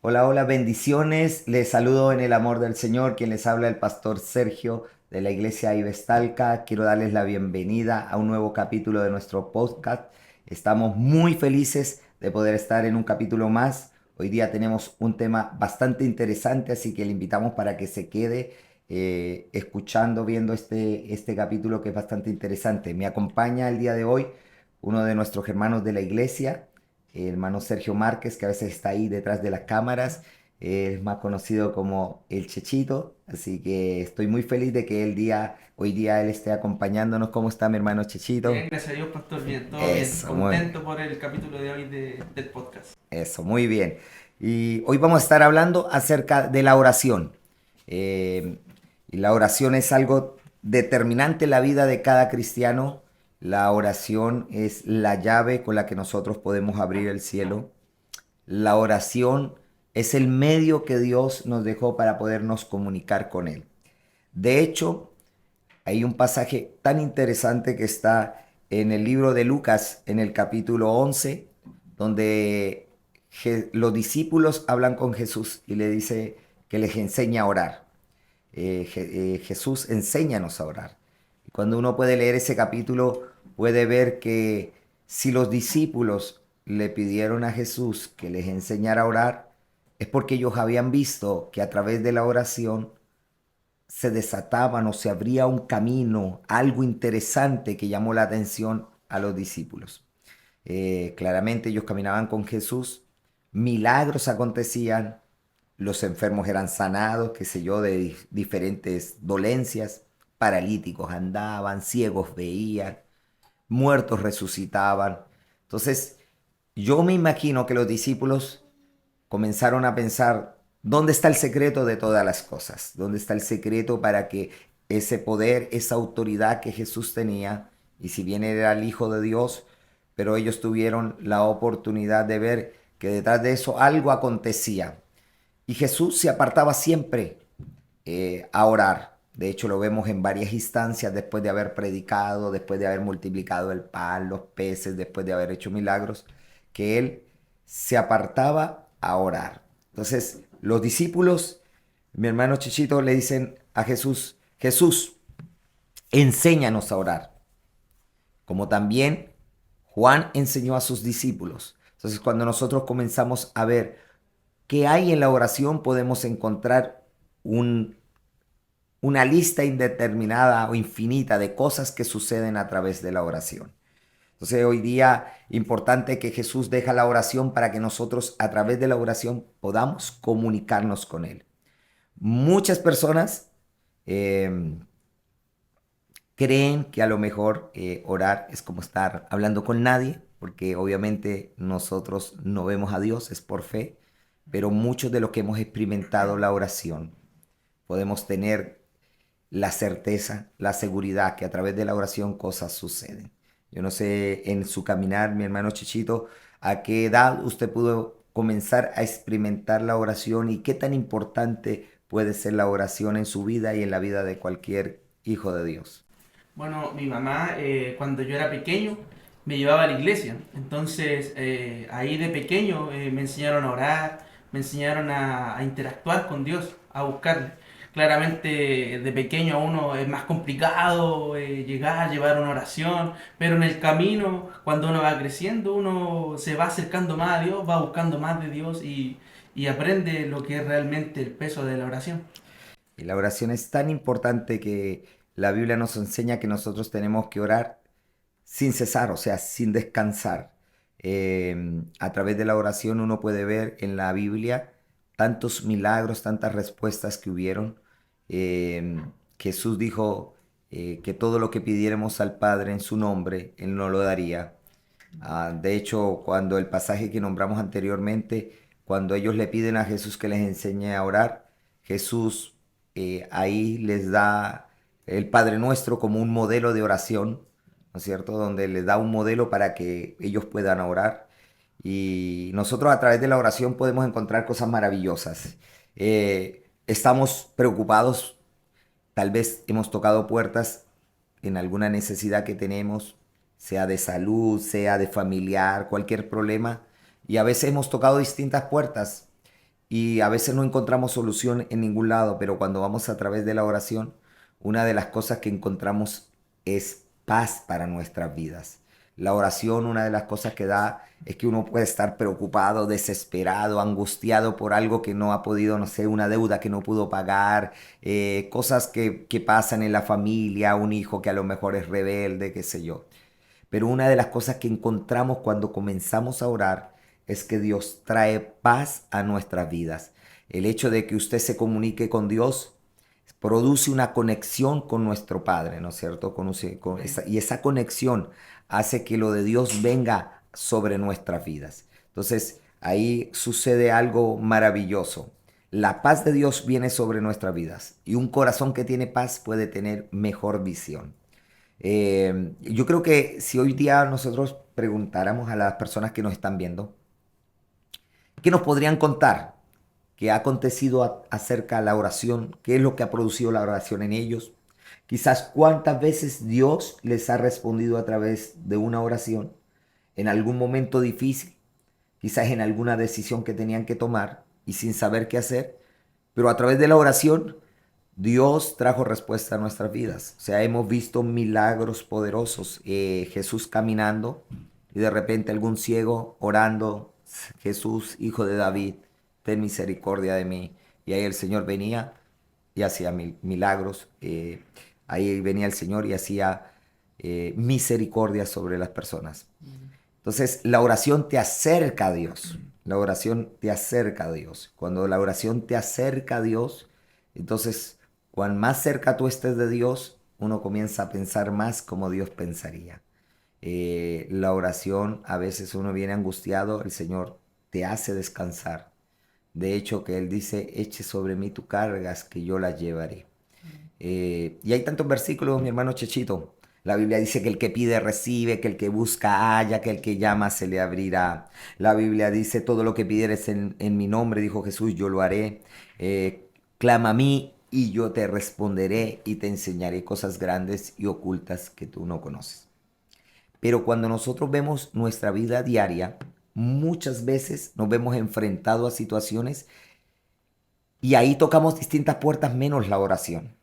Hola, hola, bendiciones. Les saludo en el amor del Señor. Quien les habla, el pastor Sergio de la iglesia Ivestalca. Quiero darles la bienvenida a un nuevo capítulo de nuestro podcast. Estamos muy felices de poder estar en un capítulo más. Hoy día tenemos un tema bastante interesante, así que le invitamos para que se quede escuchando, viendo este capítulo que es bastante interesante. Me acompaña el día de hoy uno de nuestros hermanos de la iglesia, el hermano Sergio Márquez, que a veces está ahí detrás de las cámaras. Es más conocido como el Chechito, así que estoy muy feliz de que hoy día él esté acompañándonos. ¿Cómo está mi hermano Bien, Chechito? gracias a Dios, pastor, bien, todo bien. Eso, muy bien. Contento por el capítulo de hoy del podcast. Eso, muy bien. Y hoy vamos a estar hablando acerca de la oración. Eh, y la oración es algo determinante en la vida de cada cristiano. La oración es la llave con la que nosotros podemos abrir el cielo. La oración es el medio que Dios nos dejó para podernos comunicar con Él. De hecho, hay un pasaje tan interesante que está en el libro de Lucas, en el capítulo 11, donde los discípulos hablan con Jesús y le dice que les enseña a orar. Jesús, enséñanos a orar. Y cuando uno puede leer ese capítulo, puede ver que si los discípulos le pidieron a Jesús que les enseñara a orar, es porque ellos habían visto que a través de la oración se desataban o se abría un camino, algo interesante que llamó la atención a los discípulos. Claramente ellos caminaban con Jesús, milagros acontecían, los enfermos eran sanados, qué sé yo, de diferentes dolencias, paralíticos andaban, ciegos veían, muertos resucitaban. Entonces, yo me imagino que los discípulos comenzaron a pensar, ¿dónde está el secreto de todas las cosas? ¿Dónde está el secreto para que ese poder, esa autoridad que Jesús tenía, y si bien era el Hijo de Dios, pero ellos tuvieron la oportunidad de ver que detrás de eso algo acontecía? Y Jesús se apartaba siempre a orar. De hecho, lo vemos en varias instancias después de haber predicado, después de haber multiplicado el pan, los peces, después de haber hecho milagros, que él se apartaba a orar. Entonces, los discípulos, mi hermano Chichito, le dicen a Jesús, Jesús, enséñanos a orar, como también Juan enseñó a sus discípulos. Entonces, cuando nosotros comenzamos a ver qué hay en la oración, podemos encontrar un una lista indeterminada o infinita de cosas que suceden a través de la oración. Entonces hoy día importante que Jesús deja la oración para que nosotros a través de la oración podamos comunicarnos con Él. Muchas personas eh, creen que a lo mejor orar es como estar hablando con nadie, porque obviamente nosotros no vemos a Dios, es por fe, pero muchos de los que hemos experimentado la oración podemos tener la certeza, la seguridad que a través de la oración cosas suceden. Yo no sé en su caminar, mi hermano Chichito, a qué edad usted pudo comenzar a experimentar la oración y qué tan importante puede ser la oración en su vida y en la vida de cualquier hijo de Dios. Bueno, mi mamá, cuando yo era pequeño, me llevaba a la iglesia. Entonces, ahí de pequeño me enseñaron a orar, me enseñaron a interactuar con Dios, a buscarle. Claramente, de pequeño a uno es más complicado llegar, llevar una oración, pero en el camino, cuando uno va creciendo, uno se va acercando más a Dios, va buscando más de Dios y aprende lo que es realmente el peso de la oración. Y la oración es tan importante que la Biblia nos enseña que nosotros tenemos que orar sin cesar, o sea, sin descansar. A través de la oración uno puede ver en la Biblia tantos milagros, tantas respuestas que hubieron. Eh, Jesús dijo que todo lo que pidiéramos al Padre en su nombre, Él nos lo daría. De hecho, cuando el pasaje que nombramos anteriormente, cuando ellos le piden a Jesús que les enseñe a orar, Jesús ahí les da el Padre Nuestro como un modelo de oración, ¿no es cierto? Donde les da un modelo para que ellos puedan orar. Y nosotros a través de la oración podemos encontrar cosas maravillosas. Estamos preocupados, tal vez hemos tocado puertas en alguna necesidad que tenemos, sea de salud, sea de familiar, cualquier problema. Y a veces hemos tocado distintas puertas y a veces no encontramos solución en ningún lado, pero cuando vamos a través de la oración, una de las cosas que encontramos es paz para nuestras vidas. La oración, una de las cosas que da es que uno puede estar preocupado, desesperado, angustiado por algo que no ha podido, no sé, una deuda que no pudo pagar, cosas que pasan en la familia, un hijo que a lo mejor es rebelde, qué sé yo. Pero una de las cosas que encontramos cuando comenzamos a orar es que Dios trae paz a nuestras vidas. El hecho de que usted se comunique con Dios produce una conexión con nuestro Padre, ¿no es cierto? Y esa conexión hace que lo de Dios venga sobre nuestras vidas. Entonces, ahí sucede algo maravilloso. La paz de Dios viene sobre nuestras vidas y un corazón que tiene paz puede tener mejor visión. Yo creo que si hoy día nosotros preguntáramos a las personas que nos están viendo, ¿qué nos podrían contar? ¿Qué ha acontecido acerca de la oración? ¿Qué es lo que ha producido la oración en ellos? Quizás cuántas veces Dios les ha respondido a través de una oración en algún momento difícil, quizás en alguna decisión que tenían que tomar y sin saber qué hacer, pero a través de la oración Dios trajo respuesta a nuestras vidas. O sea, hemos visto milagros poderosos. Jesús caminando y de repente algún ciego orando, Jesús, hijo de David, ten misericordia de mí. Y ahí el Señor venía y hacía milagros. Ahí venía el Señor y hacía misericordia sobre las personas. Entonces, la oración te acerca a Dios. La oración te acerca a Dios. Cuando la oración te acerca a Dios, entonces, cuan más cerca tú estés de Dios, uno comienza a pensar más como Dios pensaría. La oración, a veces uno viene angustiado, el Señor te hace descansar. De hecho, que Él dice, eche sobre mí tus cargas, que yo las llevaré. Y hay tantos versículos, mi hermano Chechito. La Biblia dice que el que pide recibe, que el que busca halla, que el que llama se le abrirá. La Biblia dice todo lo que pidieres en mi nombre, dijo Jesús, yo lo haré. Clama a mí y yo te responderé y te enseñaré cosas grandes y ocultas que tú no conoces. Pero cuando nosotros vemos nuestra vida diaria, muchas veces nos vemos enfrentados a situaciones y ahí tocamos distintas puertas menos la oración.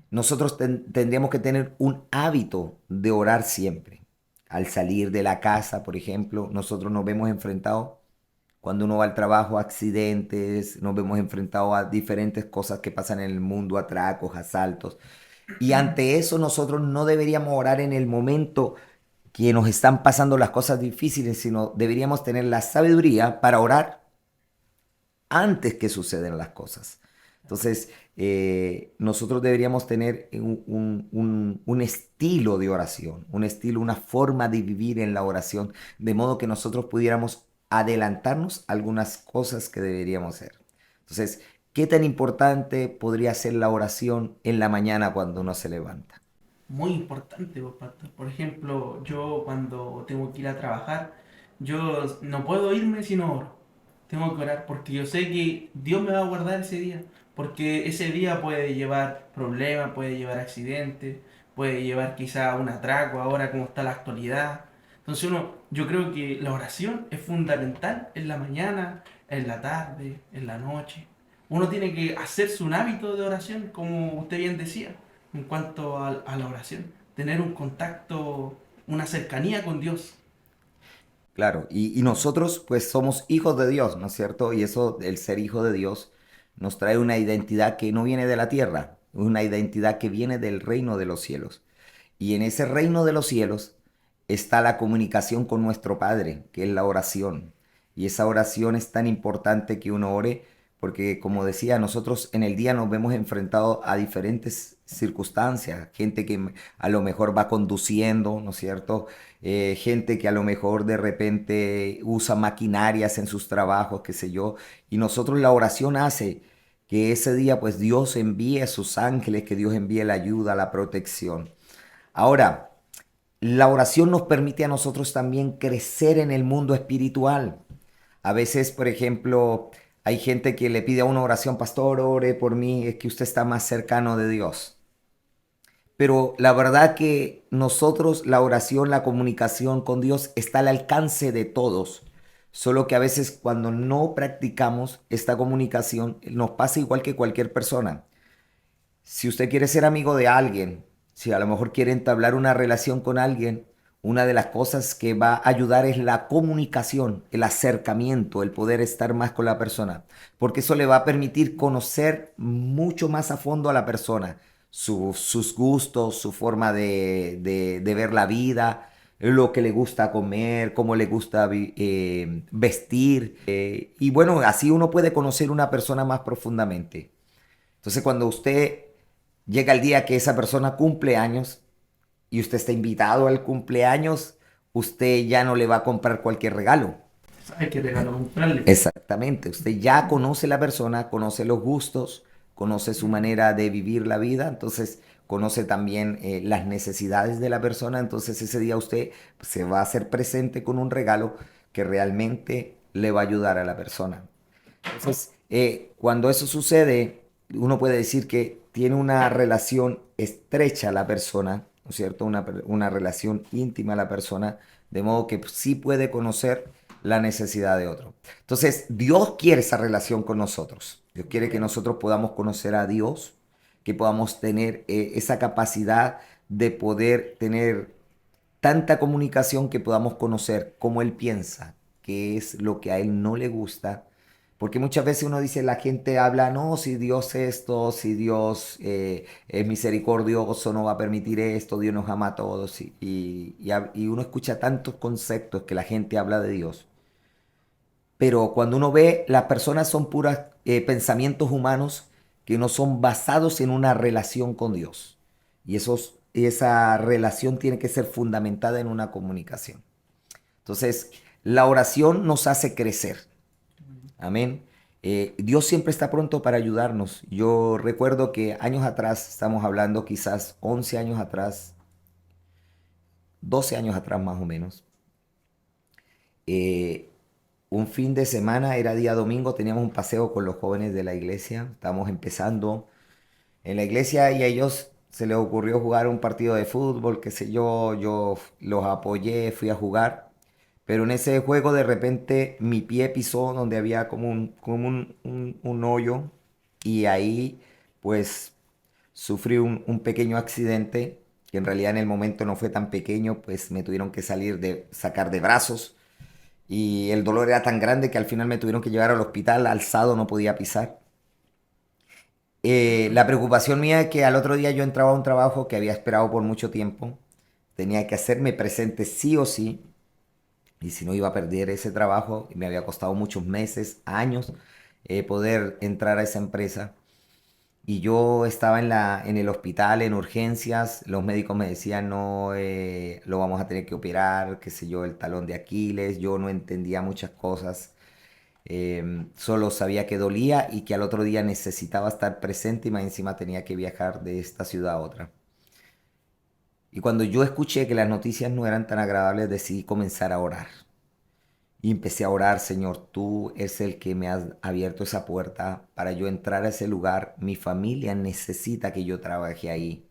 Nosotros tendríamos que tener un hábito de orar siempre. Al salir de la casa, por ejemplo, nosotros nos vemos enfrentados, cuando uno va al trabajo, a accidentes, nos vemos enfrentados a diferentes cosas que pasan en el mundo, atracos, asaltos. Y ante eso nosotros no deberíamos orar en el momento que nos están pasando las cosas difíciles, sino deberíamos tener la sabiduría para orar antes que suceden las cosas. Entonces, nosotros deberíamos tener un estilo de oración, un estilo, una forma de vivir en la oración, de modo que nosotros pudiéramos adelantarnos algunas cosas que deberíamos hacer. Entonces, ¿qué tan importante podría ser la oración en la mañana cuando uno se levanta? Muy importante, pues, pastor. Por ejemplo, yo cuando tengo que ir a trabajar, yo no puedo irme si no oro. Tengo que orar porque yo sé que Dios me va a guardar ese día. Porque ese día puede llevar problemas, puede llevar accidentes, puede llevar quizá un atraco ahora como está la actualidad. Entonces yo creo que la oración es fundamental en la mañana, en la tarde, en la noche. Uno tiene que hacerse un hábito de oración, como usted bien decía en cuanto a la oración. Tener un contacto, una cercanía con Dios. Claro, y nosotros pues somos hijos de Dios, ¿no es cierto? Y eso, el ser hijo de Dios, nos trae una identidad que no viene de la tierra, una identidad que viene del reino de los cielos. Y en ese reino de los cielos está la comunicación con nuestro Padre, que es la oración. Y esa oración es tan importante que uno ore, porque como decía, nosotros en el día nos vemos enfrentados a diferentes circunstancias, gente que a lo mejor va conduciendo, ¿no es cierto? Gente que a lo mejor de repente usa maquinarias en sus trabajos, qué sé yo, y nosotros la oración hace que ese día pues Dios envíe a sus ángeles, que Dios envíe la ayuda, la protección. Ahora, la oración nos permite a nosotros también crecer en el mundo espiritual. A veces, por ejemplo, hay gente que le pide a una oración, pastor, ore por mí, es que usted está más cercano de Dios. Pero la verdad que nosotros, la oración, la comunicación con Dios está al alcance de todos. Solo que a veces cuando no practicamos esta comunicación, nos pasa igual que cualquier persona. Si usted quiere ser amigo de alguien, si a lo mejor quiere entablar una relación con alguien, una de las cosas que va a ayudar es la comunicación, el acercamiento, el poder estar más con la persona, porque eso le va a permitir conocer mucho más a fondo a la persona, sus gustos, su forma de ver la vida, lo que le gusta comer, cómo le gusta vestir. Y bueno, así uno puede conocer una persona más profundamente. Entonces, cuando usted llega el día que esa persona cumple años y usted está invitado al cumpleaños, usted ya no le va a comprar cualquier regalo. ¿Sabes qué regalo comprarle? Exactamente, usted ya conoce la persona, conoce los gustos, conoce su manera de vivir la vida, entonces conoce también las necesidades de la persona, entonces ese día usted se va a hacer presente con un regalo que realmente le va a ayudar a la persona. Entonces, cuando eso sucede, uno puede decir que tiene una relación estrecha la persona, ¿no es cierto? Una relación íntima la persona, de modo que sí puede conocer la necesidad de otro. Entonces, Dios quiere esa relación con nosotros. Dios quiere que nosotros podamos conocer a Dios, que podamos tener esa capacidad de poder tener tanta comunicación que podamos conocer cómo Él piensa, qué es lo que a Él no le gusta. Porque muchas veces uno dice, la gente habla, no, si Dios esto, si Dios es misericordioso, no va a permitir esto, Dios nos ama a todos. Y uno escucha tantos conceptos que la gente habla de Dios. Pero cuando uno ve, las personas son puros pensamientos humanos que no son basados en una relación con Dios. Esa relación tiene que ser fundamentada en una comunicación. Entonces, la oración nos hace crecer. Amén. Dios siempre está pronto para ayudarnos. Yo recuerdo que años atrás, estamos hablando quizás 11 años atrás, 12 años atrás más o menos, eh, un fin de semana, era día domingo, teníamos un paseo con los jóvenes de la iglesia, estábamos empezando en la iglesia y a ellos se les ocurrió jugar un partido de fútbol, qué sé yo los apoyé, fui a jugar, pero en ese juego de repente mi pie pisó donde había como un hoyo y ahí pues sufrí un pequeño accidente que en realidad en el momento no fue tan pequeño, pues me tuvieron que sacar de brazos y el dolor era tan grande que al final me tuvieron que llevar al hospital, alzado no podía pisar. La preocupación mía es que al otro día yo entraba a un trabajo que había esperado por mucho tiempo, tenía que hacerme presente sí o sí, y si no iba a perder ese trabajo, y me había costado muchos meses, años, poder entrar a esa empresa. Y yo estaba en el hospital, en urgencias, los médicos me decían, no, lo vamos a tener que operar, qué sé yo, el talón de Aquiles, yo no entendía muchas cosas. Solo sabía que dolía y que al otro día necesitaba estar presente y más encima tenía que viajar de esta ciudad a otra. Y cuando yo escuché que las noticias no eran tan agradables, decidí comenzar a orar. Y empecé a orar, Señor, tú eres el que me has abierto esa puerta para yo entrar a ese lugar. Mi familia necesita que yo trabaje ahí.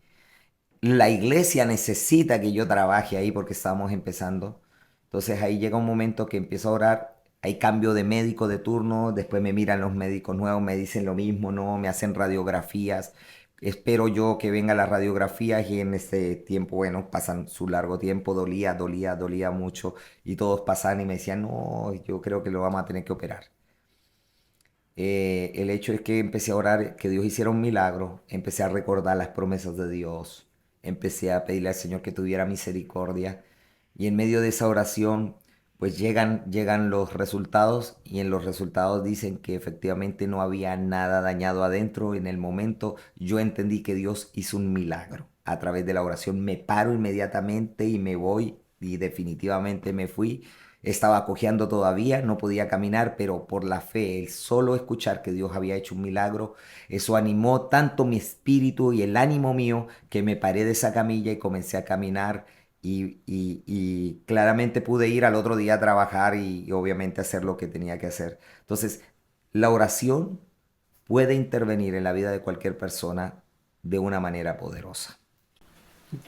La iglesia necesita que yo trabaje ahí porque estábamos empezando. Entonces ahí llega un momento que empiezo a orar, hay cambio de médico de turno, después me miran los médicos nuevos, me dicen lo mismo, no, me hacen radiografías. Espero yo que vengan las radiografías y en ese tiempo, bueno, pasan su largo tiempo, dolía mucho y todos pasan y me decían, no, yo creo que lo vamos a tener que operar. El hecho es que empecé a orar, que Dios hiciera un milagro, empecé a recordar las promesas de Dios, empecé a pedirle al Señor que tuviera misericordia y en medio de esa oración pues llegan los resultados y en los resultados dicen que efectivamente no había nada dañado adentro. En el momento yo entendí que Dios hizo un milagro. A través de la oración me paro inmediatamente y me voy y definitivamente me fui. Estaba cojeando todavía, no podía caminar, pero por la fe, el solo escuchar que Dios había hecho un milagro, eso animó tanto mi espíritu y el ánimo mío que me paré de esa camilla y comencé a caminar y claramente pude ir al otro día a trabajar y obviamente hacer lo que tenía que hacer. Entonces, la oración puede intervenir en la vida de cualquier persona de una manera poderosa.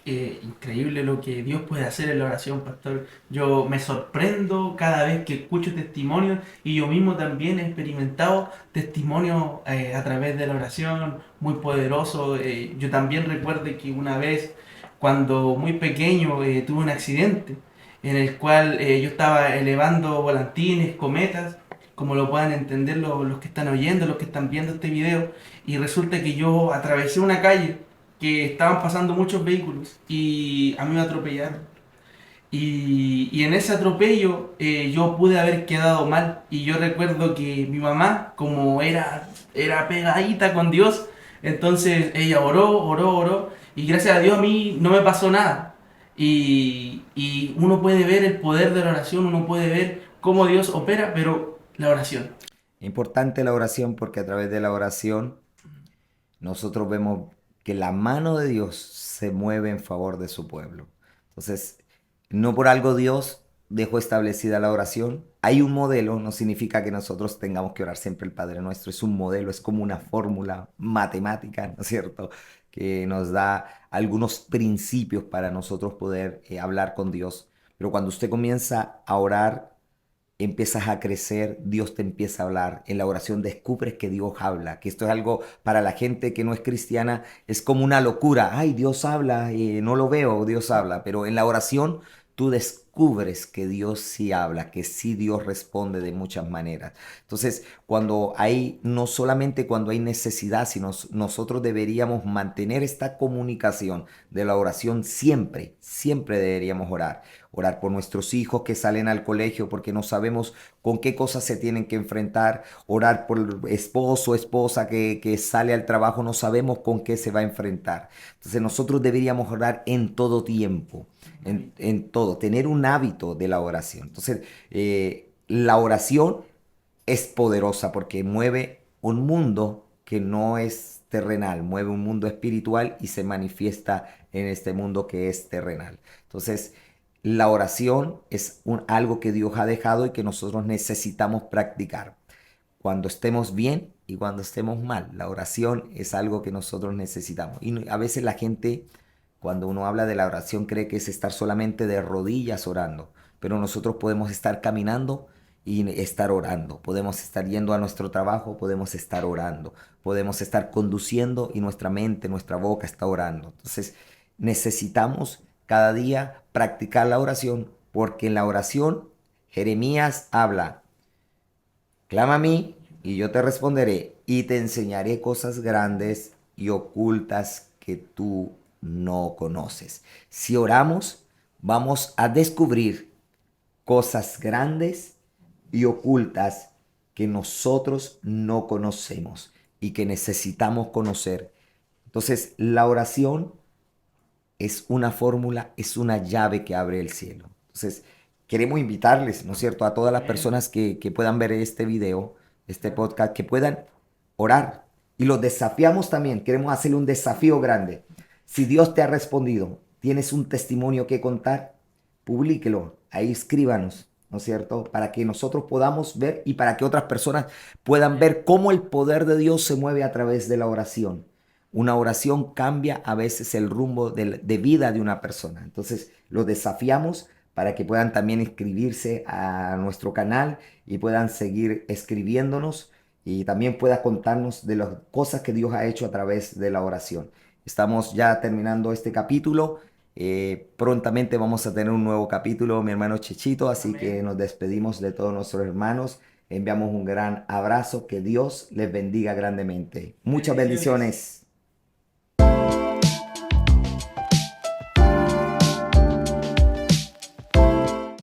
Increíble lo que Dios puede hacer en la oración, pastor. Yo me sorprendo cada vez que escucho testimonios y yo mismo también he experimentado testimonios a través de la oración muy poderoso. Yo también recuerdo que una vez, cuando muy pequeño, tuve un accidente en el cual yo estaba elevando volantines, cometas, como lo puedan entender los que están oyendo, los que están viendo este video, y resulta que yo atravesé una calle que estaban pasando muchos vehículos y a mí me atropellaron. Y en ese atropello yo pude haber quedado mal. Y yo recuerdo que mi mamá, como era pegadita con Dios, entonces ella oró, oró, oró. Y gracias a Dios a mí no me pasó nada. Y uno puede ver el poder de la oración, uno puede ver cómo Dios opera, pero la oración. Importante la oración porque a través de la oración nosotros vemos que la mano de Dios se mueve en favor de su pueblo. Entonces, no por algo Dios dejó establecida la oración. Hay un modelo, no significa que nosotros tengamos que orar siempre el Padre Nuestro. Es un modelo, es como una fórmula matemática, ¿no es cierto? Que nos da algunos principios para nosotros poder hablar con Dios. Pero cuando usted comienza a orar, empiezas a crecer, Dios te empieza a hablar. En la oración descubres que Dios habla, que esto es algo para la gente que no es cristiana, es como una locura. Ay, Dios habla, no lo veo, Dios habla. Pero en la oración tú descubres que Dios sí habla, que sí Dios responde de muchas maneras. Entonces, cuando hay, no solamente cuando hay necesidad, sino nosotros deberíamos mantener esta comunicación de la oración siempre, siempre deberíamos orar. Orar por nuestros hijos que salen al colegio porque no sabemos con qué cosas se tienen que enfrentar. Orar por el esposo o esposa que sale al trabajo, no sabemos con qué se va a enfrentar. Entonces nosotros deberíamos orar en todo tiempo, en todo, tener un hábito de la oración. Entonces la oración es poderosa porque mueve un mundo que no es terrenal, mueve un mundo espiritual y se manifiesta en este mundo que es terrenal. Entonces, la oración es algo que Dios ha dejado y que nosotros necesitamos practicar. Cuando estemos bien y cuando estemos mal, la oración es algo que nosotros necesitamos. Y a veces la gente, cuando uno habla de la oración, cree que es estar solamente de rodillas orando, pero nosotros podemos estar caminando y estar orando. Podemos estar yendo a nuestro trabajo, podemos estar orando. Podemos estar conduciendo y nuestra mente, nuestra boca está orando. Entonces, necesitamos cada día practicar la oración, porque en la oración Jeremías habla: clama a mí y yo te responderé y te enseñaré cosas grandes y ocultas que tú no conoces. Si oramos, vamos a descubrir cosas grandes y ocultas que nosotros no conocemos y que necesitamos conocer. Entonces, la oración es una fórmula, es una llave que abre el cielo. Entonces, queremos invitarles, ¿no es cierto?, a todas las Amén. personas que puedan ver este video, este podcast, que puedan orar. Y los desafiamos también, queremos hacerle un desafío grande. Si Dios te ha respondido, tienes un testimonio que contar, publíquelo, ahí escríbanos, ¿no es cierto?, para que nosotros podamos ver y para que otras personas puedan ver cómo el poder de Dios se mueve a través de la oración. Una oración cambia a veces el rumbo de vida de una persona. Entonces, los desafiamos para que puedan también inscribirse a nuestro canal y puedan seguir escribiéndonos y también pueda contarnos de las cosas que Dios ha hecho a través de la oración. Estamos ya terminando este capítulo. Prontamente vamos a tener un nuevo capítulo, mi hermano Chechito, así que Amén. nos despedimos de todos nuestros hermanos. Enviamos un gran abrazo, que Dios les bendiga grandemente. Muchas Bendiciones. bendiciones.